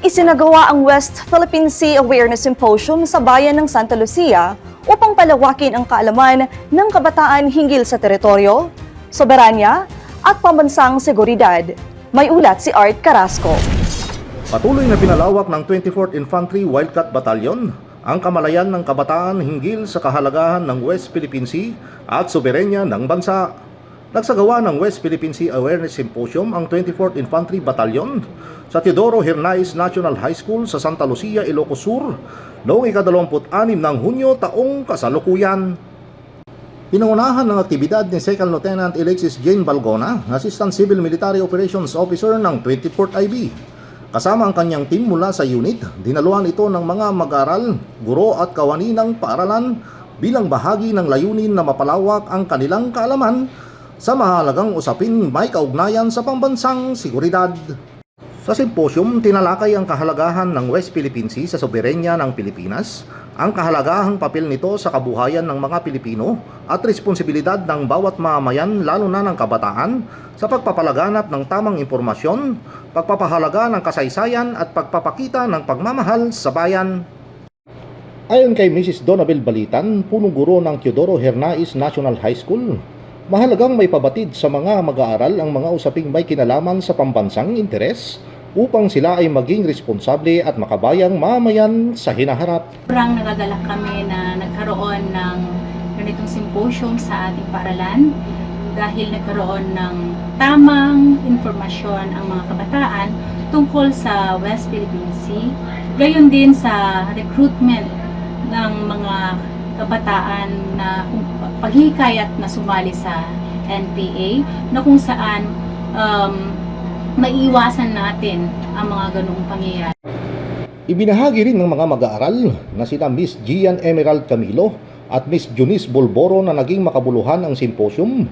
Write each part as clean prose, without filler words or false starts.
Isinagawa ang West Philippine Sea Awareness Symposium sa bayan ng Santa Lucia upang palawakin ang kaalaman ng kabataan hinggil sa teritoryo, soberanya at pambansang seguridad. May ulat si Art Carrasco. Patuloy na pinalawak ng 24th Infantry Wildcat Battalion ang kamalayan ng kabataan hinggil sa kahalagahan ng West Philippine Sea at soberenya ng bansa. Nagsagawa ng West Philippine Sea Awareness Symposium ang 24th Infantry Battalion sa Teodoro Hernais National High School sa Santa Lucia, Ilocos Sur noong ika-26 ng Hunyo taong kasalukuyan. Pinangunahan ng aktibidad ni Second Lieutenant Alexis Jane Balgona, Assistant Civil Military Operations Officer ng 24th IB. Kasama ang kanyang team mula sa unit, dinaluhan ito ng mga mag-aral, guro at kawani ng paaralan bilang bahagi ng layunin na mapalawak ang kanilang kaalaman sa mahalagang usaping may kaugnayan sa pambansang seguridad. Sa symposium, tinalakay ang kahalagahan ng West Philippine Sea sa soberenya ng Pilipinas, ang kahalagahang papel nito sa kabuhayan ng mga Pilipino at responsibilidad ng bawat mamamayan lalo na ng kabataan sa pagpapalaganap ng tamang impormasyon, pagpapahalaga ng kasaysayan at pagpapakita ng pagmamahal sa bayan. Ayon kay Mrs. Donabel Balitan, punong guro ng Teodoro Hernais National High School, mahalagang may pabatid sa mga mag-aaral ang mga usaping may kinalaman sa pambansang interes upang sila ay maging responsable at makabayang mamayan sa hinaharap. Sobrang nagagalak kami na nagkaroon ng ganitong symposium sa ating paaralan dahil nagkaroon ng tamang informasyon ang mga kabataan tungkol sa West Philippine Sea, gayon din sa recruitment ng mga kabataan na paghihikayat na sumali sa NPA na kung saan maiiwasan natin ang mga ganung pangyayari. Ibinahagi rin ng mga mag-aaral na sina Miss Gian Emerald Camilo at Miss Junice Bolboro na naging makabuluhan ang symposium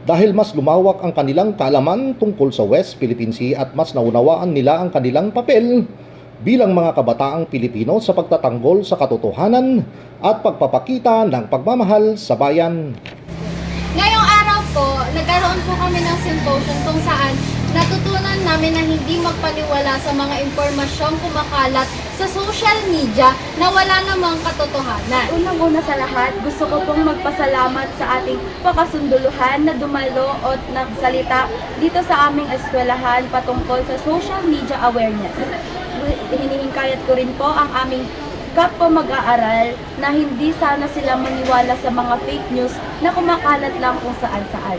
dahil mas lumawak ang kanilang kaalaman tungkol sa West Philippine Sea at mas naunawaan nila ang kanilang papel bilang mga kabataang Pilipino sa pagtatanggol sa katotohanan at pagpapakita ng pagmamahal sa bayan. Ngayong araw po, nagkaroon po kami ng symposium kung saan natutunan namin na hindi magpaniwala sa mga impormasyong kumakalat sa social media na wala namang katotohanan. Unang-una sa lahat, gusto ko pong magpasalamat sa ating pakasunduluhan na dumalo at nagsalita dito sa aming eskwelahan patungkol sa social media awareness. Hinihingkayat ko rin po ang aming kapwa mag-aaral na hindi sana sila maniwala sa mga fake news na kumakalat lang kung saan-saan.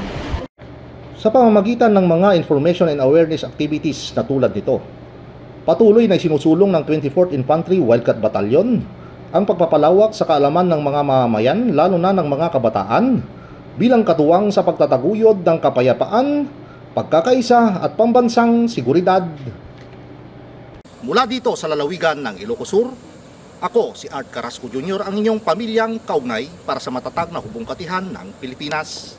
Sa pamamagitan ng mga information and awareness activities na tulad nito, patuloy na sinusulong ng 24th Infantry Wildcat Battalion ang pagpapalawak sa kaalaman ng mga mamamayan lalo na ng mga kabataan bilang katuwang sa pagtataguyod ng kapayapaan, pagkakaisa at pambansang seguridad. Mula dito sa lalawigan ng Ilocos Sur, ako si Art Carrasco Jr. ang inyong pamilyang kaugnay para sa matatag na hubong katihan ng Pilipinas.